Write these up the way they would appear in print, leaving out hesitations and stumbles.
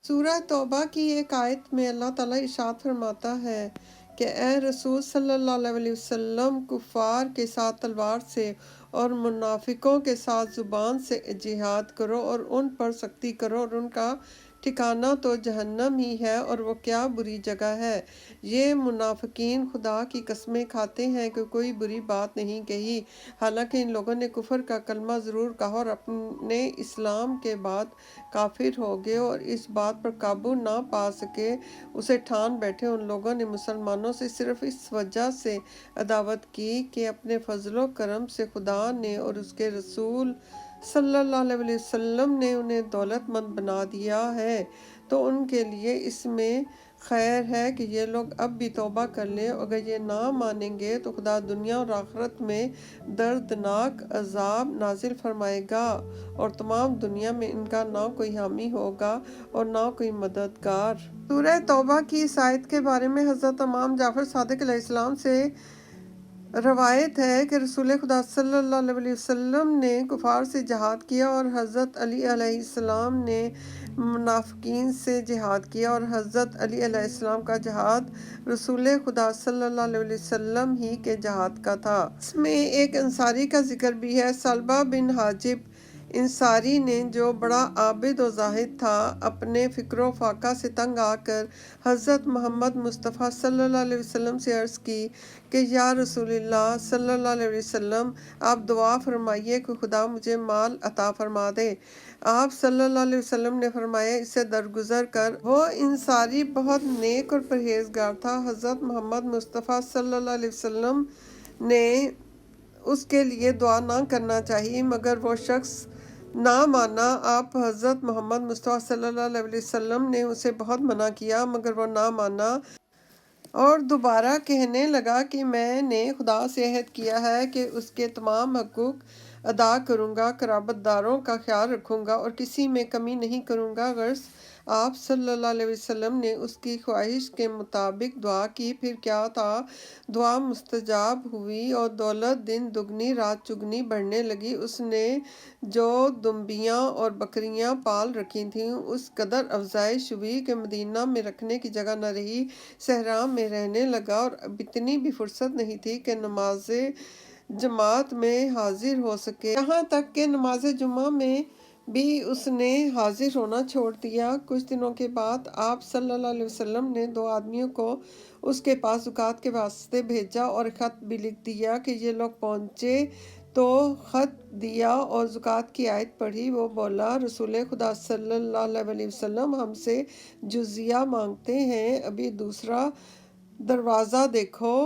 سورہ توبہ کی ایک آیت میں اللہ تعالیٰ ارشاد فرماتا ہے کہ اے رسول صلی اللہ علیہ وسلم، کفار کے ساتھ تلوار سے اور منافقوں کے ساتھ زبان سے جہاد کرو اور ان پر سختی کرو، اور ان کا ٹھکانہ تو جہنم ہی ہے اور وہ کیا بری جگہ ہے۔ یہ منافقین خدا کی قسمیں کھاتے ہیں کہ کوئی بری بات نہیں کہی، حالانکہ ان لوگوں نے کفر کا کلمہ ضرور کہا اور اپنے اسلام کے بعد کافر ہو گئے اور اس بات پر قابو نہ پا سکے، اسے ٹھان بیٹھے۔ ان لوگوں نے مسلمانوں سے صرف اس وجہ سے عداوت کی کہ اپنے فضل و کرم سے خدا نے اور اس کے رسول صلی اللہ علیہ وسلم نے انہیں دولت مند بنا دیا ہے، تو ان کے لیے اس میں خیر ہے کہ یہ لوگ اب بھی توبہ کر لیں۔ اگر یہ نہ مانیں گے تو خدا دنیا اور آخرت میں دردناک عذاب نازل فرمائے گا اور تمام دنیا میں ان کا نہ کوئی حامی ہوگا اور نہ کوئی مددگار۔ سورہ توبہ کی اس آیت کے بارے میں حضرت امام جعفر صادق علیہ السلام سے روایت ہے کہ رسول خدا صلی اللہ علیہ وسلم نے کفار سے جہاد کیا اور حضرت علی علیہ السلام نے منافقین سے جہاد کیا، اور حضرت علی علیہ السلام کا جہاد رسول خدا صلی اللہ علیہ وسلم ہی کے جہاد کا تھا۔ اس میں ایک انصاری کا ذکر بھی ہے۔ سلبہ بن حاجب انصاری نے، جو بڑا عابد و زاہد تھا، اپنے فکر و فاقہ سے تنگ آ کر حضرت محمد مصطفیٰ صلی اللہ علیہ وسلم سے عرض کی کہ یا رسول اللہ صلی اللہ علیہ وسلم، آپ دعا فرمائیے کہ خدا مجھے مال عطا فرما دے۔ آپ صلی اللہ علیہ وسلم نے فرمایا، اس سے درگزر کر۔ وہ انصاری بہت نیک اور پرہیزگار تھا۔ حضرت محمد مصطفیٰ صلی اللہ علیہ وسلم نے اس کے لیے دعا نہ کرنا چاہی، مگر وہ شخص نہ مانا۔ آپ حضرت محمد مصطفیٰ صلی اللہ علیہ وسلم نے اسے بہت منع کیا، مگر وہ نہ مانا اور دوبارہ کہنے لگا کہ میں نے خدا سے عہد کیا ہے کہ اس کے تمام حقوق ادا کروں گا، قرابت داروں کا خیال رکھوں گا اور کسی میں کمی نہیں کروں گا۔ غرض آپ صلی اللہ علیہ وسلم نے اس کی خواہش کے مطابق دعا کی۔ پھر کیا تھا، دعا مستجاب ہوئی اور دولت دن دگنی رات چگنی بڑھنے لگی۔ اس نے جو دمبیاں اور بکریاں پال رکھی تھیں، اس قدر افزائش ہوئی کہ مدینہ میں رکھنے کی جگہ نہ رہی، صحرا میں رہنے لگا، اور اب اتنی بھی فرصت نہیں تھی کہ نماز جماعت میں حاضر ہو سکے، یہاں تک کہ نماز جمعہ میں بھی اس نے حاضر ہونا چھوڑ دیا۔ کچھ دنوں کے بعد آپ صلی اللہ علیہ وسلم نے 2 آدمیوں کو اس کے پاس زکوٰۃ کے واسطے بھیجا اور خط بھی لکھ دیا کہ یہ لوگ پہنچے تو خط دیا اور زکوٰۃ کی آیت پڑھی۔ وہ بولا، رسول خدا صلی اللہ علیہ وسلم ہم سے جزیہ مانگتے ہیں، ابھی دوسرا دروازہ دیکھو،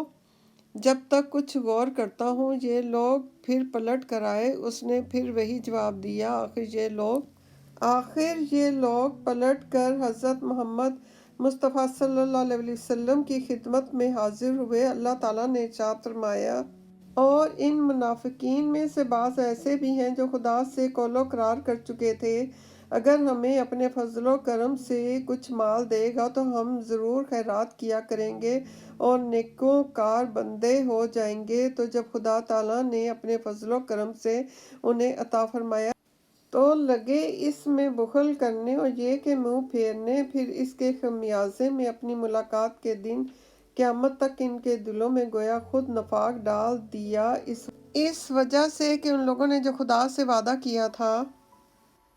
جب تک کچھ غور کرتا ہوں۔ یہ لوگ پھر پلٹ کر آئے۔ اس نے پھر وہی جواب دیا۔ آخر یہ لوگ پلٹ کر حضرت محمد مصطفیٰ صلی اللہ علیہ وسلم کی خدمت میں حاضر ہوئے۔ اللہ تعالیٰ نے ارشاد فرمایا، اور ان منافقین میں سے بعض ایسے بھی ہیں جو خدا سے قول و قرار کر چکے تھے، اگر ہمیں اپنے فضل و کرم سے کچھ مال دے گا تو ہم ضرور خیرات کیا کریں گے اور نیکوکار بندے ہو جائیں گے۔ تو جب خدا تعالیٰ نے اپنے فضل و کرم سے انہیں عطا فرمایا تو لگے اس میں بخل کرنے اور یہ کہ منہ پھیرنے، پھر اس کے خمیازے میں اپنی ملاقات کے دن قیامت تک ان کے دلوں میں گویا خود نفاق ڈال دیا، اس وجہ سے کہ ان لوگوں نے جو خدا سے وعدہ کیا تھا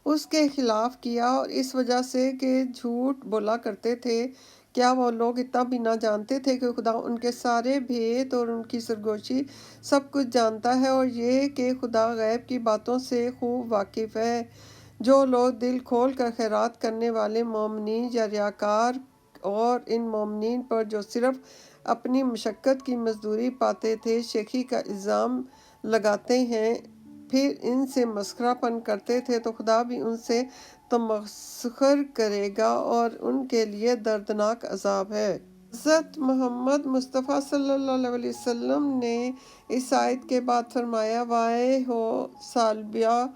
اس کے خلاف کیا، اور اس وجہ سے کہ جھوٹ بولا کرتے تھے۔ کیا وہ لوگ اتنا بھی نہ جانتے تھے کہ خدا ان کے سارے بھید اور ان کی سرگوشی سب کچھ جانتا ہے، اور یہ کہ خدا غیب کی باتوں سے خوب واقف ہے۔ جو لوگ دل کھول کر خیرات کرنے والے مومنین یا ریاکار اور ان مومنین پر جو صرف اپنی مشقت کی مزدوری پاتے تھے شیخی کا الزام لگاتے ہیں، پھر ان سے مسخرہ پن کرتے تھے، تو خدا بھی ان سے تمسخر کرے گا اور ان کے لیے دردناک عذاب ہے۔ حضرت محمد مصطفیٰ صلی اللہ علیہ وسلم نے اس آیت کے بعد فرمایا، وائے ہو سلبیہ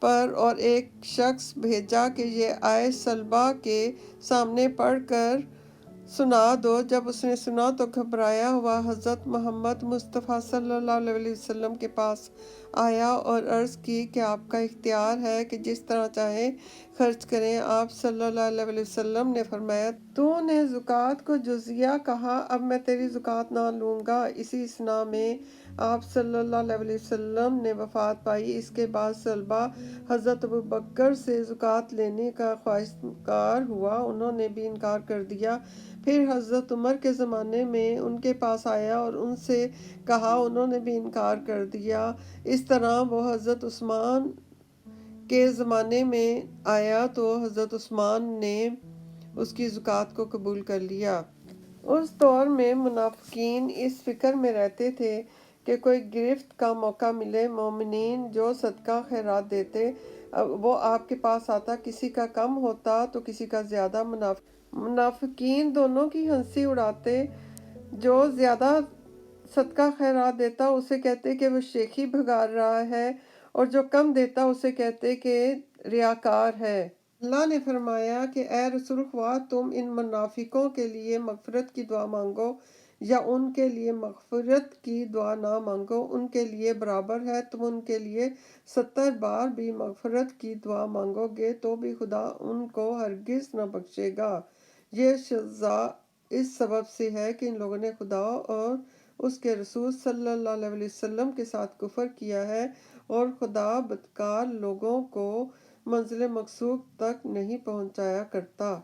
پر، اور ایک شخص بھیجا کہ یہ آیت سلبیہ کے سامنے پڑھ کر سنا دو۔ جب اس نے سنا تو گھبرایا ہوا حضرت محمد مصطفیٰ صلی اللہ علیہ وسلم کے پاس آیا اور عرض کی کہ آپ کا اختیار ہے کہ جس طرح چاہیں خرچ کریں۔ آپ صلی اللہ علیہ وسلم نے فرمایا، تو نے زکوٰۃ کو جزیہ کہا، اب میں تیری زکوٰۃ نہ لوں گا۔ اسی اثنا میں آپ صلی اللہ علیہ وسلم نے وفات پائی۔ اس کے بعد صلبہ حضرت ابوبکر سے زکوٰۃ لینے کا خواہشگار ہوا، انہوں نے بھی انکار کر دیا۔ پھر حضرت عمر کے زمانے میں ان کے پاس آیا اور ان سے کہا، انہوں نے بھی انکار کر دیا۔ اس طرح وہ حضرت عثمان کے زمانے میں آیا تو حضرت عثمان نے اس کی زکوٰۃ کو قبول کر لیا۔ اس دور میں منافقین اس فکر میں رہتے تھے کہ کوئی گرفت کا موقع ملے، مومنین جو صدقہ خیرات دیتے وہ آپ کے پاس آتا، کسی کا کم ہوتا تو کسی کا زیادہ۔ منافقین دونوں کی ہنسی اڑاتے، جو زیادہ صدقہ خیرات دیتا اسے کہتے کہ وہ شیخی بھگا رہا ہے، اور جو کم دیتا اسے کہتے کہ ریاکار ہے۔ اللہ نے فرمایا کہ اے رسول، خواہ تم ان منافقوں کے لیے مغفرت کی دعا مانگو یا ان کے لیے مغفرت کی دعا نہ مانگو، ان کے لیے برابر ہے۔ تم ان کے لیے 70 بار بھی مغفرت کی دعا مانگو گے تو بھی خدا ان کو ہرگز نہ بخشے گا۔ یہ سزا اس سبب سے ہے کہ ان لوگوں نے خدا اور اس کے رسول صلی اللہ علیہ وسلم کے ساتھ کفر کیا ہے، اور خدا بدکار لوگوں کو منزل مقصود تک نہیں پہنچایا کرتا۔